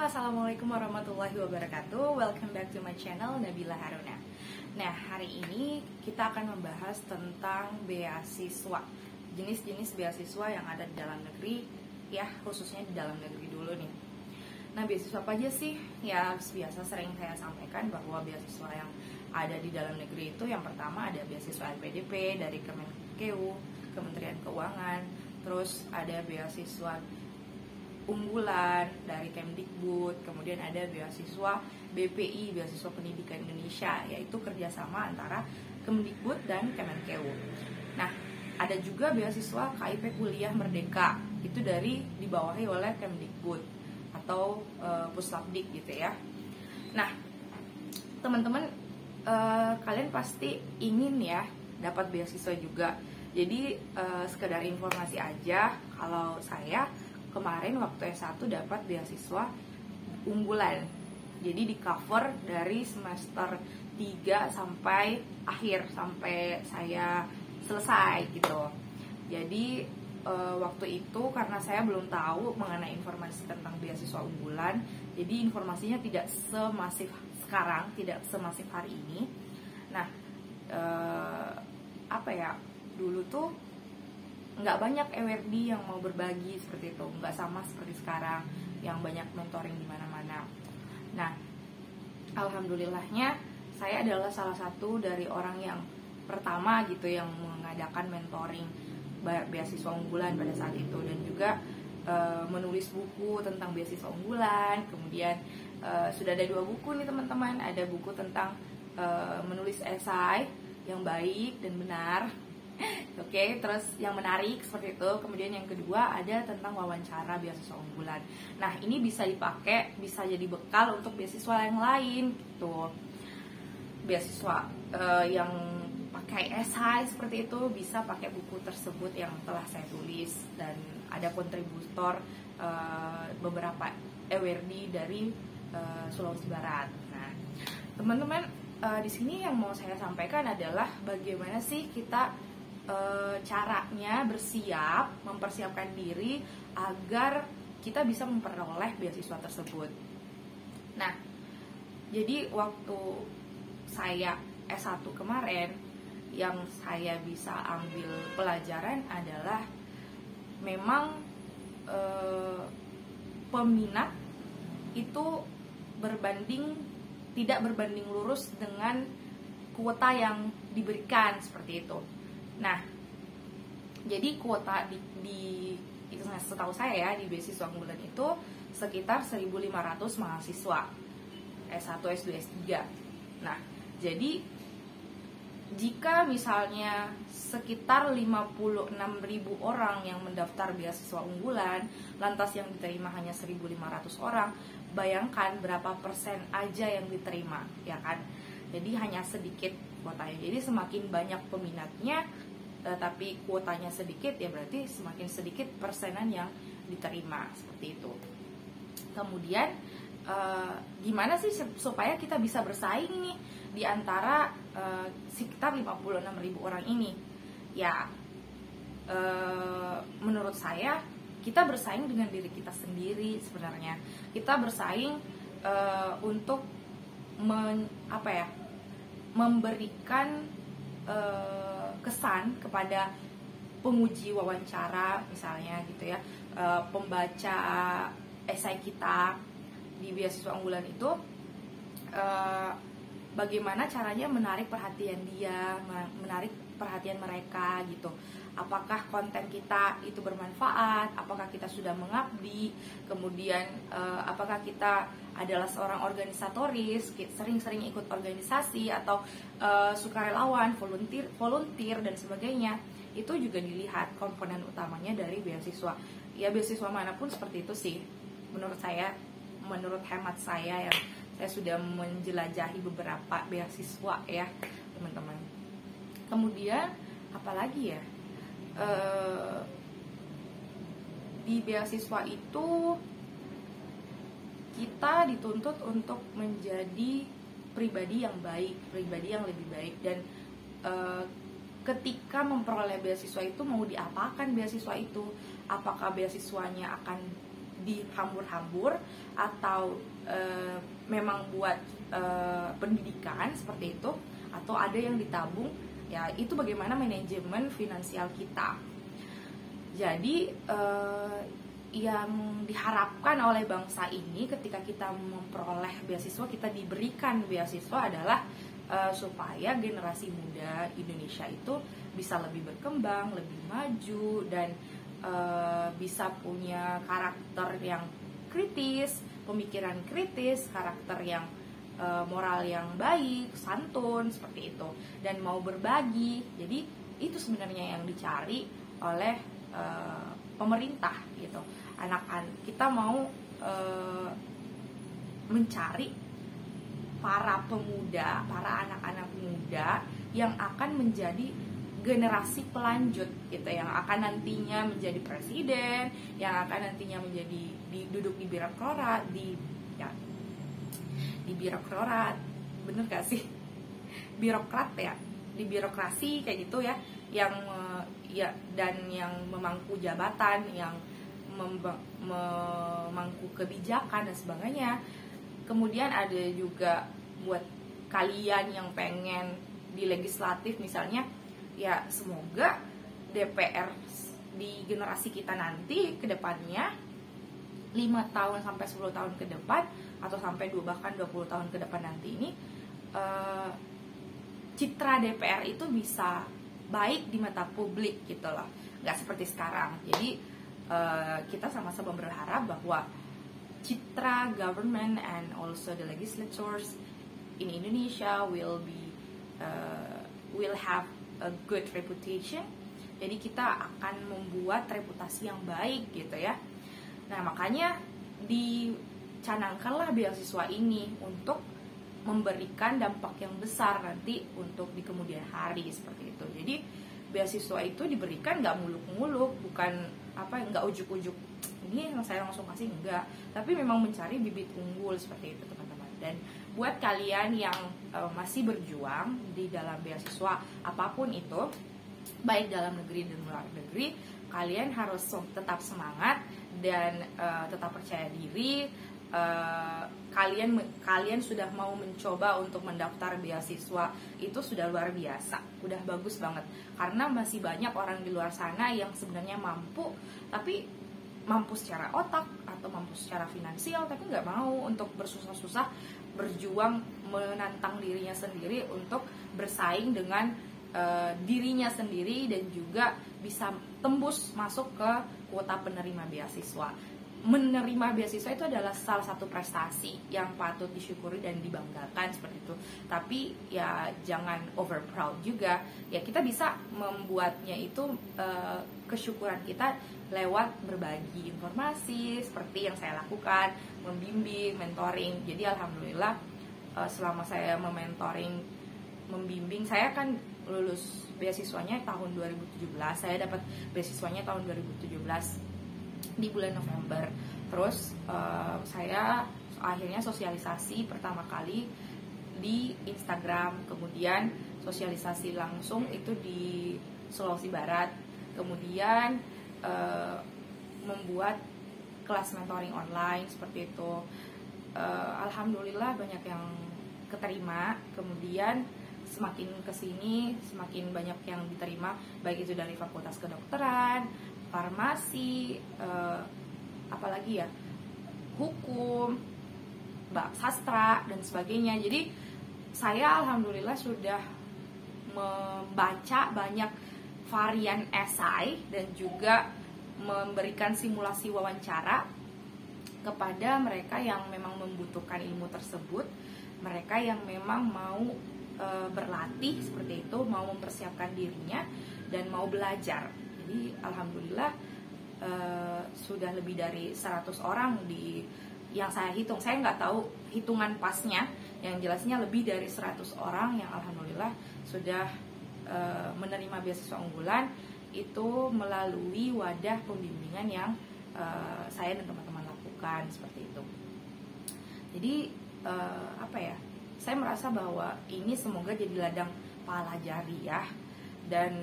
Assalamualaikum warahmatullahi wabarakatuh. Welcome back to my channel, Nabila Haruna. Nah, hari ini kita akan membahas tentang beasiswa, jenis-jenis beasiswa yang ada di dalam negeri, ya khususnya di dalam negeri dulu nih. Nah, beasiswa apa aja sih? Ya, biasa sering saya sampaikan bahwa beasiswa yang ada di dalam negeri itu yang pertama ada beasiswa LPDP dari Kemenkeu, Kementerian Keuangan, terus ada beasiswa unggulan dari Kemdikbud, kemudian ada beasiswa BPI, beasiswa Pendidikan Indonesia, yaitu kerjasama antara Kemdikbud dan Kemenkeu. Nah, ada juga beasiswa KIP Kuliah Merdeka, itu dibawahi oleh Kemdikbud atau Puslapdik gitu ya. Nah, teman-teman, kalian pasti ingin ya dapat beasiswa juga. Jadi sekedar informasi aja, kalau saya kemarin waktu S1 dapat beasiswa unggulan. Jadi di cover dari semester 3 sampai akhir, sampai saya selesai gitu. Jadi waktu itu karena saya belum tahu mengenai informasi tentang beasiswa unggulan, jadi informasinya tidak semasif sekarang, tidak semasif hari ini. Nah, dulu tuh nggak banyak EWRD yang mau berbagi seperti itu, nggak sama seperti sekarang yang banyak mentoring di mana-mana. Nah, alhamdulillahnya saya adalah salah satu dari orang yang pertama gitu yang mengadakan mentoring beasiswa unggulan pada saat itu, dan juga menulis buku tentang beasiswa unggulan. Kemudian sudah ada 2 buku nih teman-teman, ada buku tentang menulis esai yang baik dan benar. Oke, terus yang menarik seperti itu. Kemudian yang kedua ada tentang wawancara beasiswa unggulan. Nah, ini bisa dipakai, bisa jadi bekal untuk beasiswa yang lain gitu. Beasiswa yang pakai esai seperti itu bisa pakai buku tersebut yang telah saya tulis, dan ada kontributor beberapa EWRD dari Sulawesi Barat. Nah, teman-teman, di sini yang mau saya sampaikan adalah bagaimana sih kita caranya bersiap, mempersiapkan diri agar kita bisa memperoleh beasiswa tersebut. Nah, jadi waktu saya S1 kemarin, yang saya bisa ambil pelajaran adalah memang peminat itu tidak berbanding lurus dengan kuota yang diberikan seperti itu. Nah, jadi kuota di setahu saya ya, di beasiswa unggulan itu sekitar 1.500 mahasiswa S1, S2, S3. Nah, jadi jika misalnya sekitar 56.000 orang yang mendaftar beasiswa unggulan, lantas yang diterima hanya 1.500 orang, bayangkan berapa persen aja yang diterima, ya kan? Jadi hanya sedikit kuotanya. Jadi semakin banyak peminatnya tapi kuotanya sedikit, ya berarti semakin sedikit persenan yang diterima, seperti itu. Kemudian gimana sih supaya kita bisa bersaing nih di antara sekitar 56.000 orang ini? Ya, menurut saya kita bersaing dengan diri kita sendiri sebenarnya. Kita bersaing untuk memberikan kesan kepada penguji wawancara misalnya gitu ya, pembaca esai kita di beasiswa unggulan itu, bagaimana caranya menarik perhatian dia, menarik perhatian mereka gitu. Apakah konten kita itu bermanfaat, apakah kita sudah mengabdi, kemudian apakah kita adalah seorang organisatoris, sering-sering ikut organisasi, atau sukarelawan, volunteer dan sebagainya. Itu juga dilihat komponen utamanya dari beasiswa. Ya, beasiswa manapun seperti itu sih menurut saya, menurut hemat saya yang saya sudah menjelajahi beberapa beasiswa ya teman-teman. Kemudian apalagi ya, di beasiswa itu kita dituntut untuk menjadi pribadi yang baik, pribadi yang lebih baik, dan ketika memperoleh beasiswa itu mau diapakan beasiswa itu? Apakah beasiswanya akan dihambur-hambur atau memang buat pendidikan seperti itu, atau ada yang ditabung, ya itu bagaimana manajemen finansial kita. Jadi yang diharapkan oleh bangsa ini ketika kita memperoleh beasiswa, kita diberikan beasiswa adalah supaya generasi muda Indonesia itu bisa lebih berkembang, lebih maju, dan bisa punya karakter yang kritis, pemikiran kritis, karakter yang moral yang baik, santun, seperti itu, dan mau berbagi. Jadi itu sebenarnya yang dicari oleh pemerintah gitu. Anak-anak kita mau mencari para pemuda, para anak-anak muda yang akan menjadi generasi pelanjut gitu, yang akan nantinya menjadi presiden, yang akan nantinya menjadi duduk di birokrat, di birokrat, bener gak sih? Birokrat ya, di birokrasi kayak gitu ya, yang dan yang memangku jabatan, yang memangku kebijakan dan sebagainya. Kemudian ada juga buat kalian yang pengen di legislatif misalnya, ya semoga DPR di generasi kita nanti ke depannya 5 tahun sampai 10 tahun ke depan, atau sampai bahkan 20 tahun ke depan nanti ini, citra DPR itu bisa baik di mata publik gitu loh, nggak seperti sekarang. Jadi kita sama-sama berharap bahwa citra government and also the legislators in Indonesia will have a good reputation. Jadi kita akan membuat reputasi yang baik gitu ya. Nah makanya dicanangkanlah beasiswa ini untuk memberikan dampak yang besar nanti untuk di kemudian hari seperti itu. Jadi beasiswa itu diberikan nggak muluk-muluk, bukan nggak ujuk-ujuk ini yang saya langsung kasih, enggak, tapi memang mencari bibit unggul seperti itu teman-teman. Dan buat kalian yang masih berjuang di dalam beasiswa apapun itu, baik dalam negeri dan luar negeri, kalian harus tetap semangat dan tetap percaya diri. Kalian sudah mau mencoba untuk mendaftar beasiswa, itu sudah luar biasa, udah bagus banget, karena masih banyak orang di luar sana yang sebenarnya mampu, tapi mampu secara otak atau mampu secara finansial, tapi nggak mau untuk bersusah-susah berjuang menantang dirinya sendiri untuk bersaing dengan dirinya sendiri, dan juga bisa tembus masuk ke kuota penerima beasiswa. Menerima beasiswa itu adalah salah satu prestasi yang patut disyukuri dan dibanggakan seperti itu. Tapi ya jangan over proud juga. Ya kita bisa membuatnya itu kesyukuran kita lewat berbagi informasi seperti yang saya lakukan, membimbing, mentoring. Jadi alhamdulillah selama saya membimbing, saya kan lulus beasiswanya tahun 2017. Saya dapat beasiswanya tahun 2017 di bulan November. Terus saya akhirnya sosialisasi pertama kali di Instagram, kemudian sosialisasi langsung itu di Sulawesi Barat, kemudian membuat kelas mentoring online seperti itu. Alhamdulillah banyak yang keterima. Kemudian semakin kesini semakin banyak yang diterima, baik itu dari fakultas kedokteran, farmasi, apalagi ya, hukum, sastra dan sebagainya. Jadi saya alhamdulillah sudah membaca banyak varian esai dan juga memberikan simulasi wawancara kepada mereka yang memang membutuhkan ilmu tersebut, mereka yang memang mau berlatih seperti itu, mau mempersiapkan dirinya dan mau belajar. Jadi alhamdulillah sudah lebih dari 100 orang yang saya hitung. Saya nggak tahu hitungan pasnya, yang jelasnya lebih dari 100 orang yang alhamdulillah sudah menerima beasiswa unggulan itu melalui wadah pembimbingan yang saya dan teman-teman lakukan seperti itu. Jadi saya merasa bahwa ini semoga jadi ladang pahala jariah dan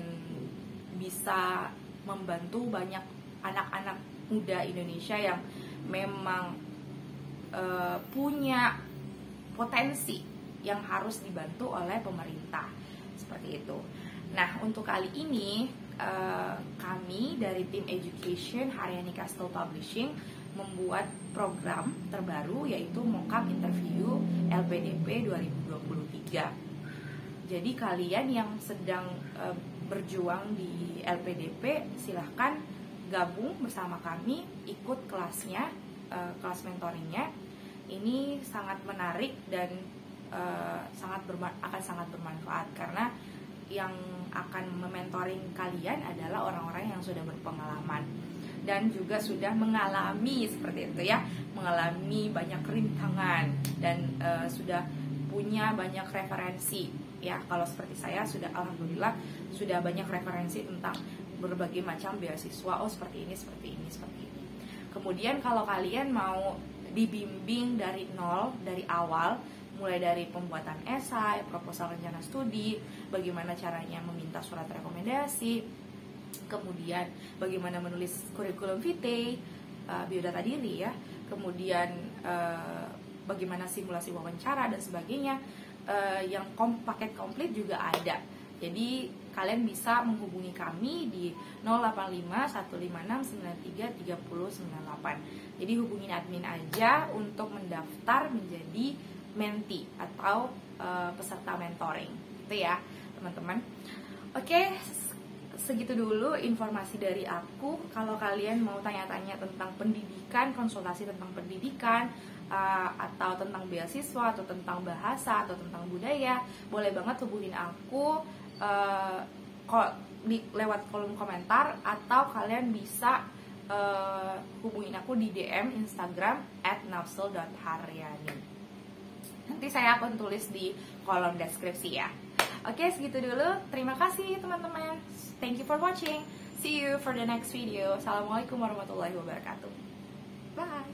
bisa membantu banyak anak-anak muda Indonesia yang memang punya potensi yang harus dibantu oleh pemerintah, seperti itu. Nah, untuk kali ini kami dari tim Education Haryani Castle Publishing membuat program terbaru, yaitu Mockup Interview LPDP 2023. Jadi kalian yang sedang berjuang di LPDP, silahkan gabung bersama kami, ikut kelasnya, kelas mentoringnya. Ini sangat menarik dan akan sangat bermanfaat, karena yang akan mementoring kalian adalah orang-orang yang sudah berpengalaman dan juga sudah mengalami seperti itu ya, mengalami banyak rintangan dan sudah punya banyak referensi ya. Kalau seperti saya sudah, alhamdulillah sudah banyak referensi tentang berbagai macam beasiswa, seperti ini. Kemudian kalau kalian mau dibimbing dari nol, dari awal, mulai dari pembuatan esai, proposal rencana studi, bagaimana caranya meminta surat rekomendasi, kemudian bagaimana menulis kurikulum vitae, biodata diri ya, kemudian bagaimana simulasi wawancara dan sebagainya, yang paket komplit juga ada. Jadi kalian bisa menghubungi kami di 085-156-93-3098. Jadi hubungin admin aja untuk mendaftar menjadi menti atau peserta mentoring, itu ya teman-teman. Oke, segitu dulu informasi dari aku. Kalau kalian mau tanya-tanya tentang pendidikan, konsultasi tentang pendidikan, atau tentang beasiswa, atau tentang bahasa, atau tentang budaya, boleh banget hubungin aku lewat kolom komentar, atau kalian bisa hubungin aku di DM Instagram @nafsul.haryani. Nanti saya akan tulis di kolom deskripsi ya. Oke, segitu dulu. Terima kasih teman-teman. Thank you for watching. See you for the next video. Assalamualaikum warahmatullahi wabarakatuh. Bye.